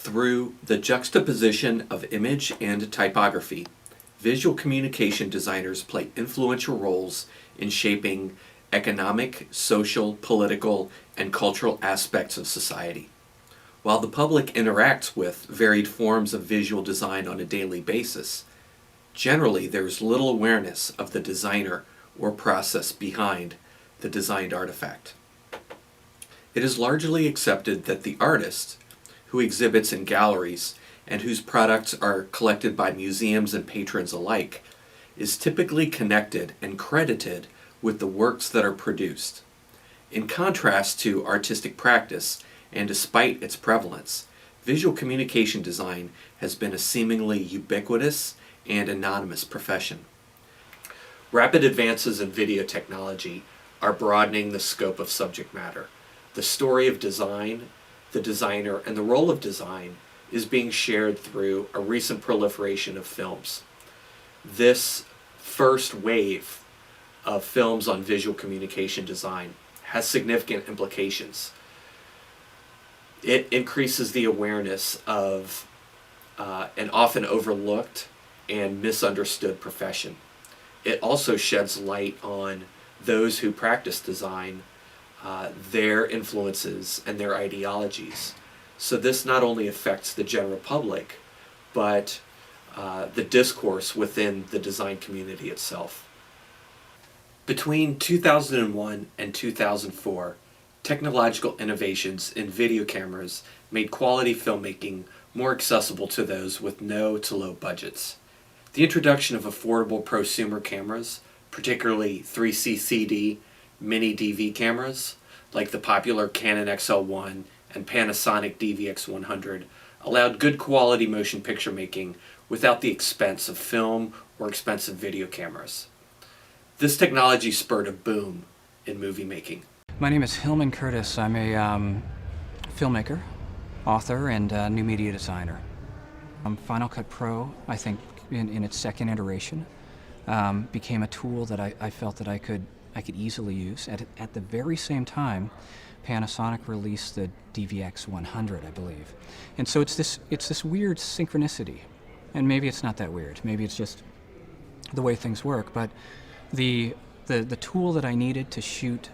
Through the juxtaposition of image and typography, visual communication designers play influential roles in shaping economic, social, political, and cultural aspects of society. While the public interacts with varied forms of visual design on a daily basis, generally there's little awareness of the designer or process behind the designed artifact. It is largely accepted that the artist, who exhibits in galleries and whose products are collected by museums and patrons alike, is typically connected and credited with the works that are produced. In contrast to artistic practice, and despite its prevalence, visual communication design has been a seemingly ubiquitous and anonymous profession. Rapid advances in video technology are broadening the scope of subject matter. The story of design, the designer, and the role of design is being shared through a recent proliferation of films. This first wave of films on visual communication design has significant implications. It increases the awareness of an often overlooked and misunderstood profession. It also sheds light on those who practice design, their influences and their ideologies. So this not only affects the general public, but the discourse within the design community itself. Between 2001 and 2004, technological innovations in video cameras made quality filmmaking more accessible to those with no to low budgets. The introduction of affordable prosumer cameras, particularly 3C CD, mini DV cameras, like the popular Canon XL1 and Panasonic DVX100, allowed good quality motion picture making without the expense of film or expensive video cameras. This technology spurred a boom in movie making. My name is Hillman Curtis. I'm a filmmaker, author, and new media designer. Final Cut Pro, I think, in its second iteration, became a tool that I felt that I could easily use. At the very same time, Panasonic released the DVX100, I believe. And so it's this weird synchronicity. And maybe it's not that weird. Maybe it's just the way things work. But the tool that I needed to shoot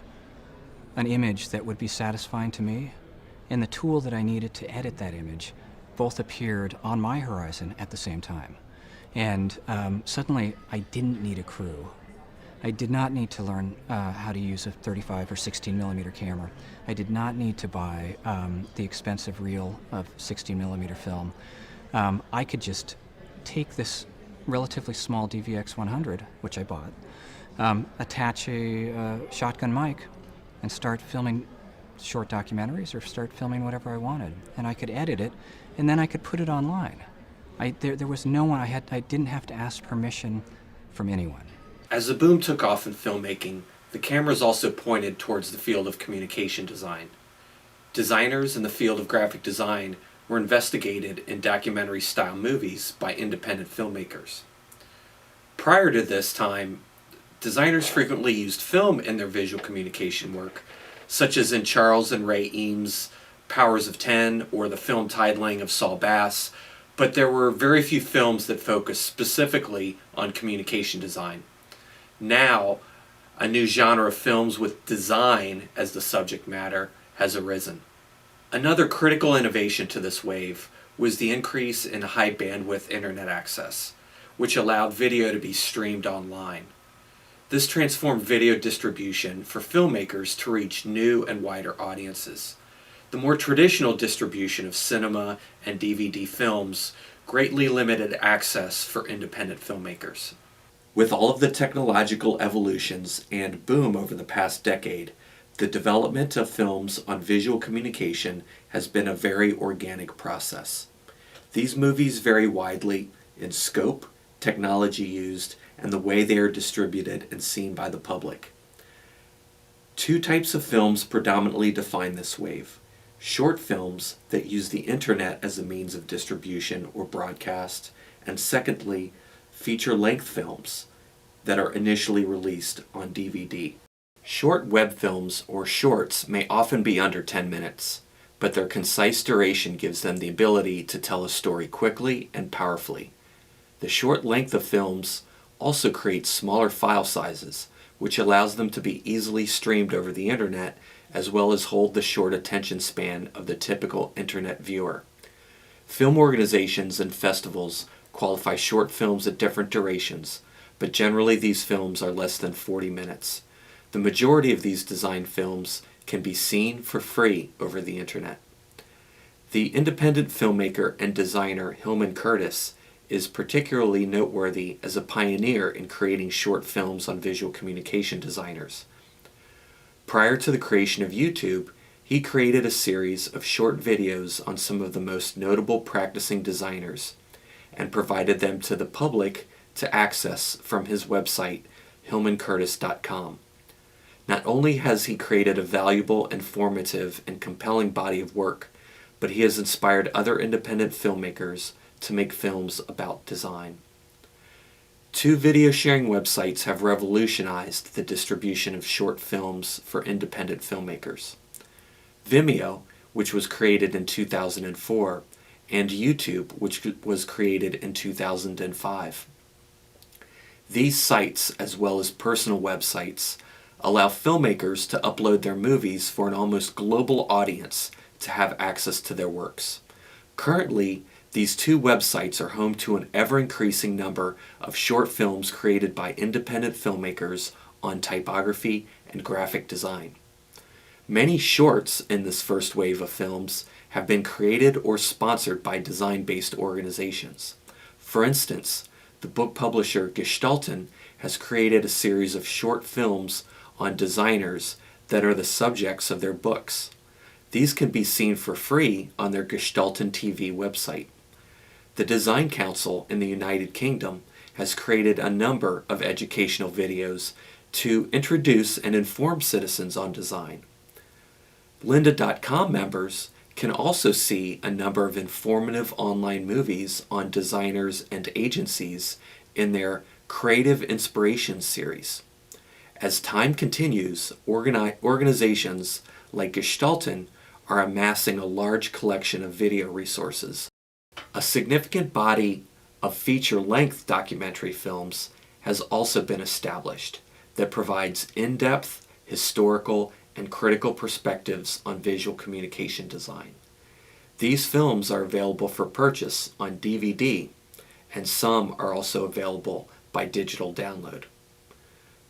an image that would be satisfying to me, and the tool that I needed to edit that image, both appeared on my horizon at the same time. And suddenly, I didn't need a crew. I did not need to learn how to use a 35 or 16 millimeter camera. I did not need to buy the expensive reel of 16 millimeter film. I could just take this relatively small DVX100, which I bought, attach a shotgun mic, and start filming short documentaries or start filming whatever I wanted. And I could edit it, and then I could put it online. There was no one, I didn't have to ask permission from anyone. As the boom took off in filmmaking, the cameras also pointed towards the field of communication design. Designers in the field of graphic design were investigated in documentary-style movies by independent filmmakers. Prior to this time, designers frequently used film in their visual communication work, such as in Charles and Ray Eames' Powers of 10 or the film titling of Saul Bass, but there were very few films that focused specifically on communication design. Now, a new genre of films with design as the subject matter has arisen. Another critical innovation to this wave was the increase in high bandwidth internet access, which allowed video to be streamed online. This transformed video distribution for filmmakers to reach new and wider audiences. The more traditional distribution of cinema and DVD films greatly limited access for independent filmmakers. With all of the technological evolutions and boom over the past decade, the development of films on visual communication has been a very organic process. These movies vary widely in scope, technology used, and the way they are distributed and seen by the public. Two types of films predominantly define this wave. Short films that use the internet as a means of distribution or broadcast, and secondly, feature-length films that are initially released on DVD. Short web films or shorts may often be under 10 minutes. but their concise duration gives them the ability to tell a story quickly and powerfully. The short length of films also creates smaller file sizes, which allows them to be easily streamed over the internet, as well as hold the short attention span of the typical internet viewer. Film organizations and festivals qualify short films at different durations, but generally these films are less than 40 minutes. The majority of these design films can be seen for free over the internet. The independent filmmaker and designer Hillman Curtis is particularly noteworthy as a pioneer in creating short films on visual communication designers. Prior to the creation of YouTube, he created a series of short videos on some of the most notable practicing designers and provided them to the public to access from his website, hillmancurtis.com. Not only has he created a valuable, informative, and compelling body of work, but he has inspired other independent filmmakers to make films about design. 2 video sharing websites have revolutionized the distribution of short films for independent filmmakers: Vimeo, which was created in 2004, and YouTube, which was created in 2005. These sites, as well as personal websites, allow filmmakers to upload their movies for an almost global audience to have access to their works. Currently, these 2 websites are home to an ever-increasing number of short films created by independent filmmakers on typography and graphic design. Many shorts in this first wave of films have been created or sponsored by design-based organizations. For instance, the book publisher Gestalten has created a series of short films on designers that are the subjects of their books. These can be seen for free on their Gestalten TV website. The Design Council in the United Kingdom has created a number of educational videos to introduce and inform citizens on design. Lynda.com members can also see a number of informative online movies on designers and agencies in their Creative Inspirations series. As time continues, organizations like Gestalten are amassing a large collection of video resources. A significant body of feature-length documentary films has also been established that provides in-depth, historical, and critical perspectives on visual communication design. These films are available for purchase on DVD, and some are also available by digital download.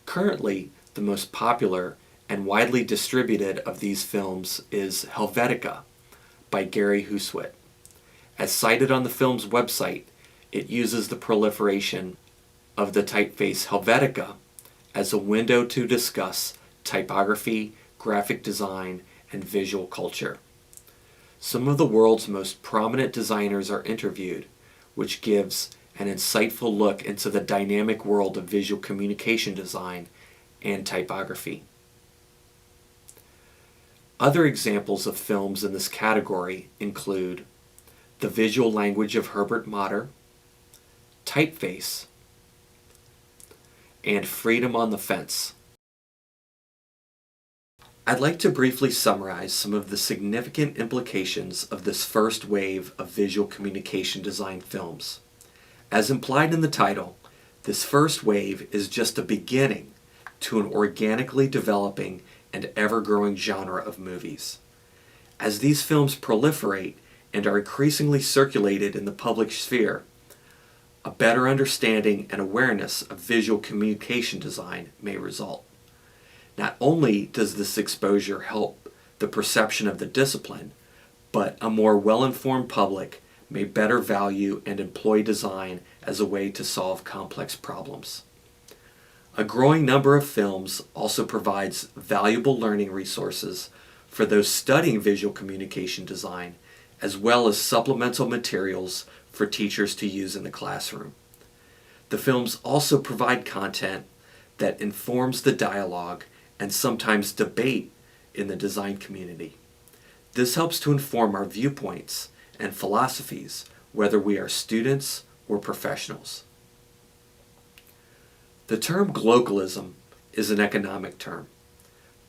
Currently, the most popular and widely distributed of these films is Helvetica by Gary Huswit. As cited on the film's website, it uses the proliferation of the typeface Helvetica as a window to discuss typography, graphic design, and visual culture. Some of the world's most prominent designers are interviewed, which gives an insightful look into the dynamic world of visual communication design and typography. Other examples of films in this category include The Visual Language of Herbert Motter, Typeface, and Freedom on the Fence. I'd like to briefly summarize some of the significant implications of this first wave of visual communication design films. As implied in the title, this first wave is just a beginning to an organically developing and ever-growing genre of movies. As these films proliferate and are increasingly circulated in the public sphere, a better understanding and awareness of visual communication design may result. Not only does this exposure help the perception of the discipline, but a more well-informed public may better value and employ design as a way to solve complex problems. A growing number of films also provides valuable learning resources for those studying visual communication design, as well as supplemental materials for teachers to use in the classroom. The films also provide content that informs the dialogue and sometimes debate in the design community. This helps to inform our viewpoints and philosophies, whether we are students or professionals. The term globalism is an economic term,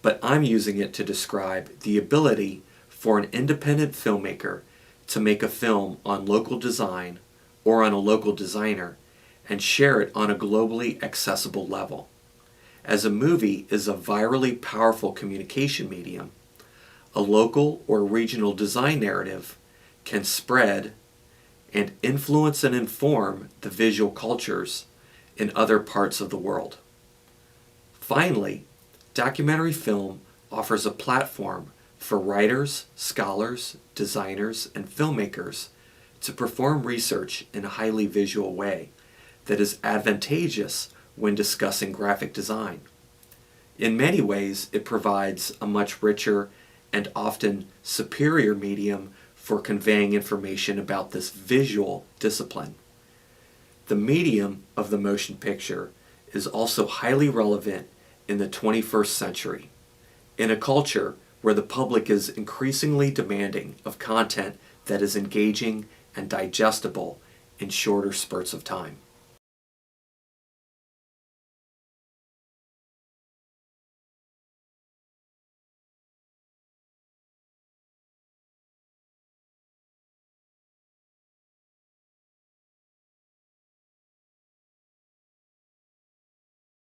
but I'm using it to describe the ability for an independent filmmaker to make a film on local design or on a local designer and share it on a globally accessible level. As a movie is a virally powerful communication medium, a local or regional design narrative can spread and influence and inform the visual cultures in other parts of the world. Finally, documentary film offers a platform for writers, scholars, designers, and filmmakers to perform research in a highly visual way that is advantageous when discussing graphic design. In many ways, it provides a much richer and often superior medium for conveying information about this visual discipline. The medium of the motion picture is also highly relevant in the 21st century, in a culture where the public is increasingly demanding of content that is engaging and digestible in shorter spurts of time.